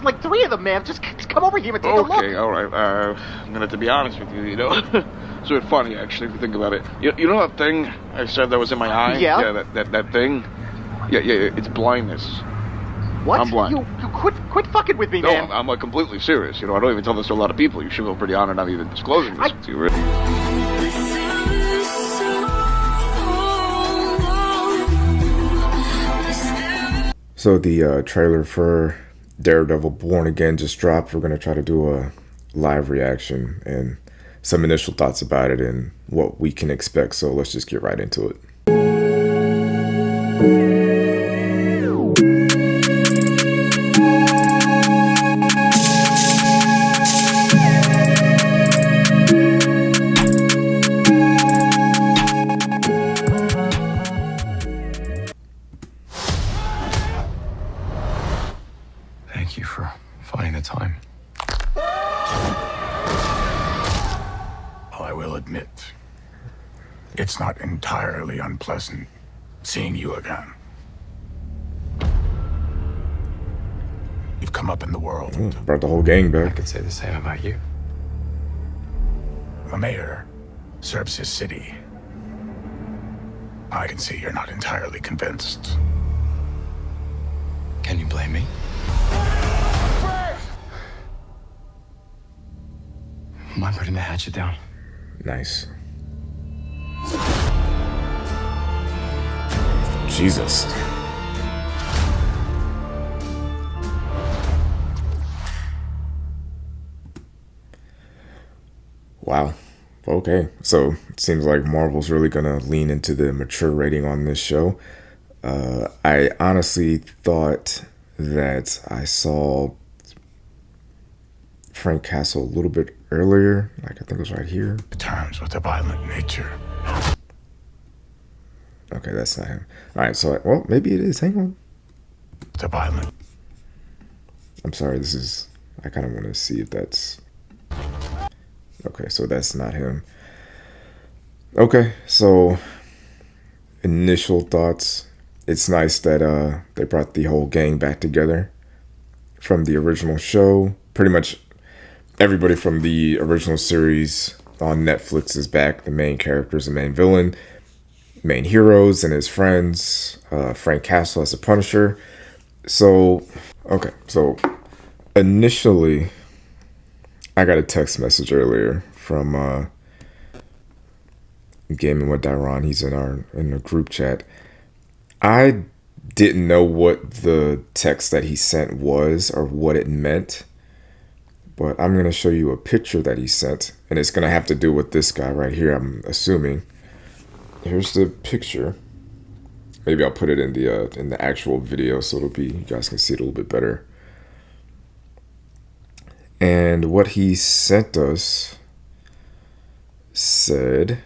There's like 3 of them, man. Just come over here and take a look. Okay, all right. I'm gonna have to be honest with you. It's a bit funny actually if you think about it. You know that thing I said that was in my eye? Yeah. Yeah, that thing. Yeah. It's blindness. What? I'm blind. You quit fucking with me, No, man. I'm like completely serious. I don't even tell this to a lot of people. You should feel pretty honored I'm even disclosing this to you. Really. So the trailer for Daredevil Born Again just dropped. We're going to try to do a live reaction and some initial thoughts about it and what we can expect. So let's just get right into it. Thank you for finding the time. I will admit, it's not entirely unpleasant seeing you again. You've come up in the world. Brought the whole gang I back. could say the same about you. The mayor serves his city. I can see you're not entirely convinced. Can you blame me? Mind putting the hatchet down? Nice. Jesus. Wow. Okay. So it seems like Marvel's really going to lean into the mature rating on this show. I honestly thought that I saw Frank Castle a little bit earlier. Like, I think it was right here. Terms with a violent nature. Okay, that's not him. All right, so, well, maybe it is. Hang on. The violent. I'm sorry, I kind of want to see if that's... Okay, so that's not him. Okay, so initial thoughts. It's nice that they brought the whole gang back together from the original show. Pretty much everybody from the original series on Netflix is back. The main characters, the main villain, main heroes and his friends, Frank Castle as the Punisher. So, okay, so initially, I got a text message earlier from Gaming with Dairon. He's in the group chat. I didn't know what the text that he sent was or what it meant, but I'm going to show you a picture that he sent, and it's going to have to do with this guy right here, I'm assuming. Here's the picture. Maybe I'll put it in the actual video so you guys can see it a little bit better. And what he sent us said,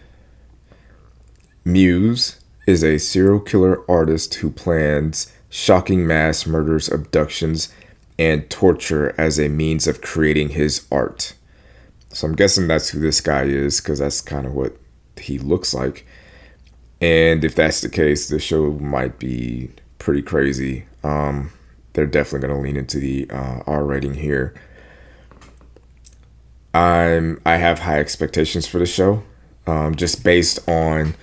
Muse is a serial killer artist who plans shocking mass murders, abductions, and torture as a means of creating his art. So I'm guessing that's who this guy is, because that's kind of what he looks like. And if that's the case, the show might be pretty crazy. They're definitely going to lean into the R rating here. I have high expectations for the show, just based on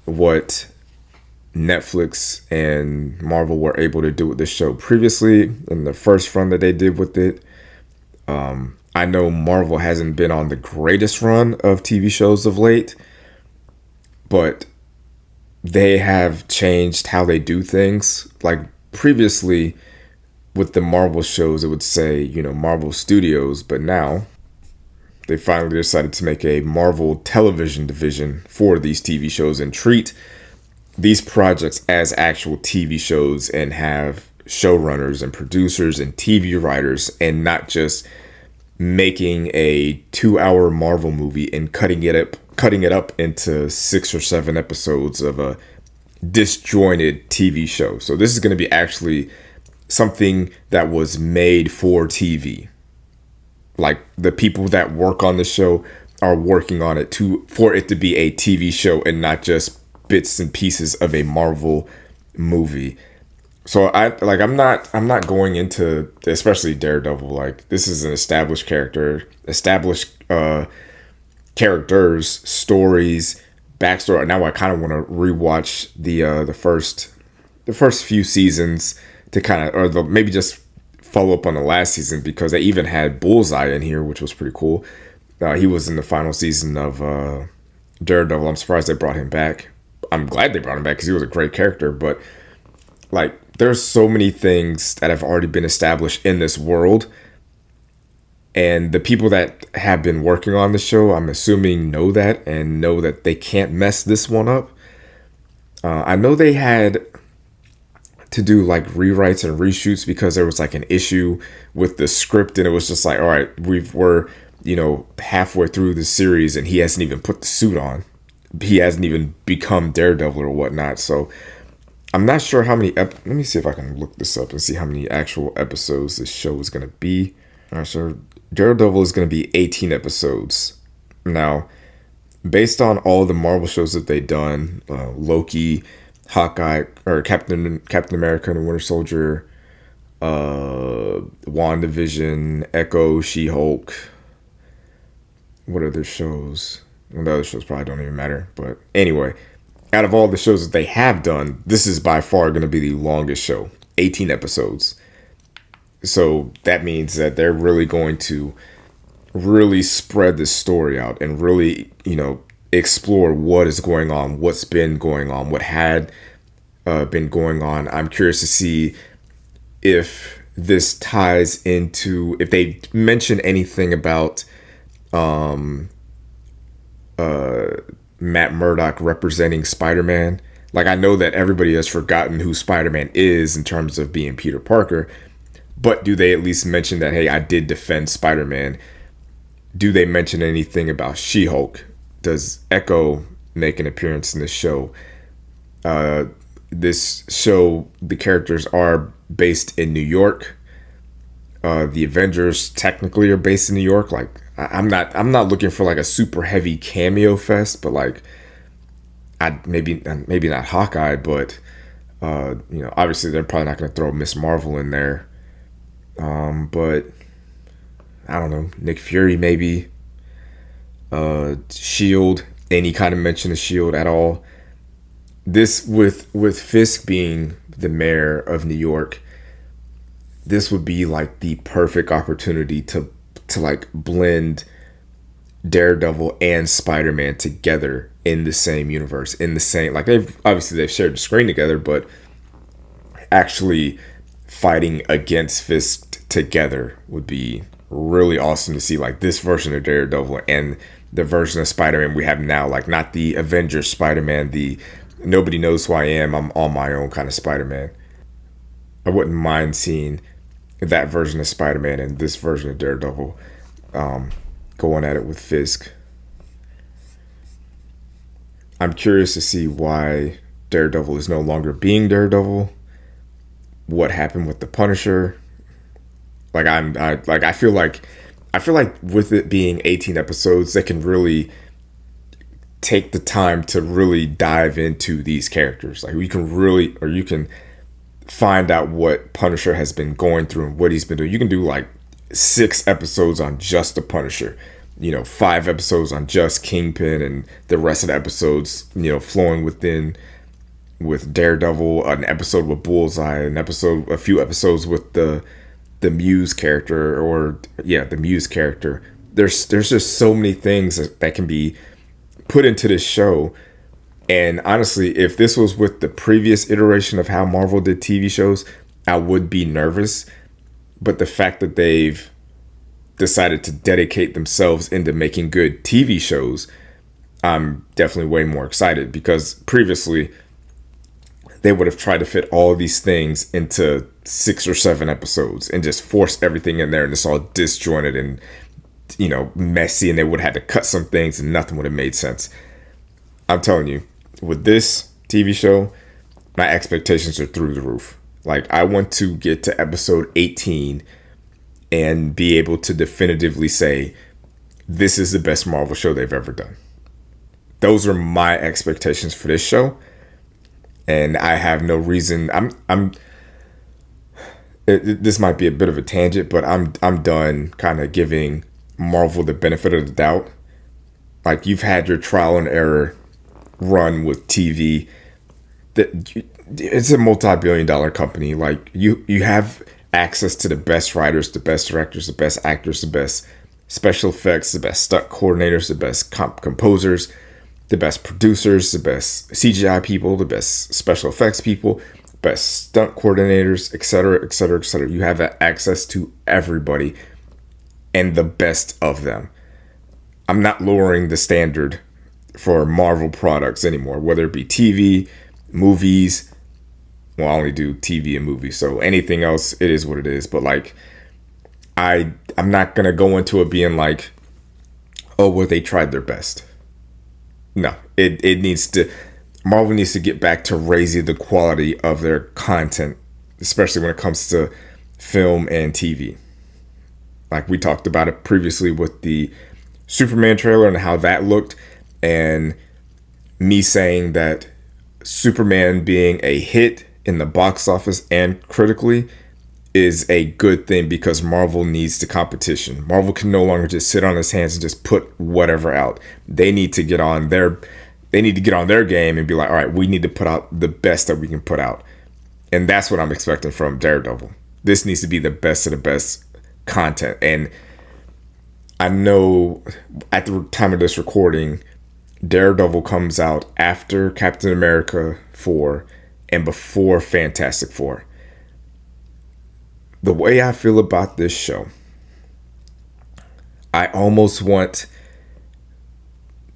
what Netflix and Marvel were able to do with the show previously in the first run that they did with it. I know Marvel hasn't been on the greatest run of TV shows of late, but they have changed how they do things. Like previously with the Marvel shows, it would say, Marvel Studios, but now they finally decided to make a Marvel television division for these TV shows and treat these projects as actual TV shows and have showrunners and producers and TV writers, and not just making a 2-hour Marvel movie and cutting it up into 6 or 7 episodes of a disjointed TV show. So this is going to be actually something that was made for TV. Like the people that work on the show are working on it for it to be a TV show and not just bits and pieces of a Marvel movie. So I'm not going into, especially Daredevil, like this is an established character, established characters, stories, backstory. Now I kind of want to rewatch the first few seasons to kind of, maybe just follow up on the last season, because they even had Bullseye in here, which was pretty cool. He was in the final season of Daredevil. I'm surprised they brought him back. I'm glad they brought him back because he was a great character. But like, there's so many things that have already been established in this world, and the people that have been working on the show, I'm assuming, know that and know that they can't mess this one up. I know they had to do like rewrites and reshoots because there was like an issue with the script, and it was just like, all right, we're halfway through the series and he hasn't even put the suit on, he hasn't even become Daredevil or whatnot. So I'm not sure how many let me see if I can look this up and see how many actual episodes this show is going to be. All right, so Daredevil is going to be 18 episodes. Now, based on all the Marvel shows that they've done, Loki, Hawkeye, or Captain America and Winter Soldier, WandaVision, Echo, She-Hulk. What other shows? Well, the other shows probably don't even matter. But anyway, out of all the shows that they have done, this is by far going to be the longest show, 18 episodes. So that means that they're really going to really spread this story out and really, explore what is going on, what's been going on, what had been going on. I'm curious to see if this ties into, if they mention anything about Matt Murdock representing Spider-Man. Like, I know that everybody has forgotten who Spider-Man is in terms of being Peter Parker, but do they at least mention that, hey, I did defend Spider-Man? Do they mention anything about She-Hulk? Does Echo make an appearance in this show? This show, the characters are based in New York. The Avengers technically are based in New York. Like, I'm not looking for like a super heavy cameo fest, but like, maybe not Hawkeye, but obviously they're probably not going to throw Miss Marvel in there. But I don't know, Nick Fury maybe. Shield, any kind of mention of Shield at all. This with Fisk being the mayor of New York, this would be like the perfect opportunity to like blend Daredevil and Spider-Man together in the same universe, in the same, like, they've shared the screen together, but actually fighting against Fisk together would be really awesome to see. Like, this version of Daredevil and the version of Spider-Man we have now, like, not the Avengers Spider-Man, the nobody knows who I am, I'm on my own kind of Spider-Man. I wouldn't mind seeing that version of Spider-Man and this version of Daredevil going at it with Fisk. I'm curious to see why Daredevil is no longer being Daredevil. What happened with the Punisher? Like, I feel like with it being 18 episodes, they can really take the time to really dive into these characters. Like, you can find out what Punisher has been going through and what he's been doing. You can do like 6 episodes on just the Punisher, 5 episodes on just Kingpin, and the rest of the episodes, flowing with Daredevil, an episode with Bullseye, a few episodes with the Muse character, the Muse character. There's just so many things that can be put into this show. And honestly, if this was with the previous iteration of how Marvel did TV shows, I would be nervous. But the fact that they've decided to dedicate themselves into making good TV shows, I'm definitely way more excited, because previously they would have tried to fit all these things into 6 or 7 episodes and just force everything in there, and it's all disjointed and messy, and they would have had to cut some things and nothing would have made sense. I'm telling you, with this TV show, my expectations are through the roof. Like, I want to get to episode 18 and be able to definitively say, this is the best Marvel show they've ever done. Those are my expectations for this show. And I have no reason. this might be a bit of a tangent, but I'm done kind of giving Marvel the benefit of the doubt. Like, you've had your trial and error run with TV. It's a multi-billion-dollar company. Like, you have access to the best writers, the best directors, the best actors, the best special effects, the best stunt coordinators, the best composers, the best producers, the best CGI people, the best special effects people, best stunt coordinators, etc., etc., etc. You have access to everybody and the best of them. I'm not lowering the standard for Marvel products anymore, whether it be TV, movies. Well, I only do TV and movies, so anything else, it is what it is. But like, I'm not gonna go into it being like, oh, well, they tried their best. No, it needs to. Marvel needs to get back to raising the quality of their content, especially when it comes to film and TV. Like, we talked about it previously with the Superman trailer and how that looked, and me saying that Superman being a hit in the box office and critically is a good thing, because Marvel needs the competition. Marvel can no longer just sit on his hands and just put whatever out. They need to get on their game and be like, all right, we need to put out the best that we can put out. And that's what I'm expecting from Daredevil. This needs to be the best of the best content. And I know at the time of this recording, Daredevil comes out after Captain America 4 and before Fantastic Four. The way I feel about this show, I almost want,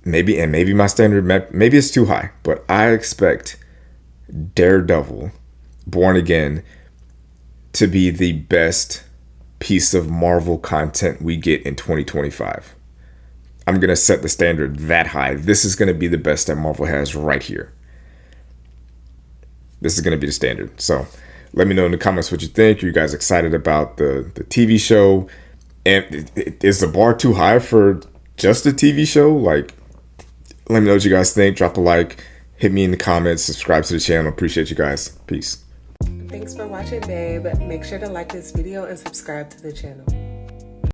maybe my standard, maybe it's too high, but I expect Daredevil, Born Again, to be the best piece of Marvel content we get in 2025. I'm going to set the standard that high. This is going to be the best that Marvel has right here. This is going to be the standard. So let me know in the comments what you think. Are you guys excited about the TV show? And is the bar too high for just a TV show? Like, let me know what you guys think. Drop a like. Hit me in the comments. Subscribe to the channel. Appreciate you guys. Peace. Thanks for watching, babe. Make sure to like this video and subscribe to the channel.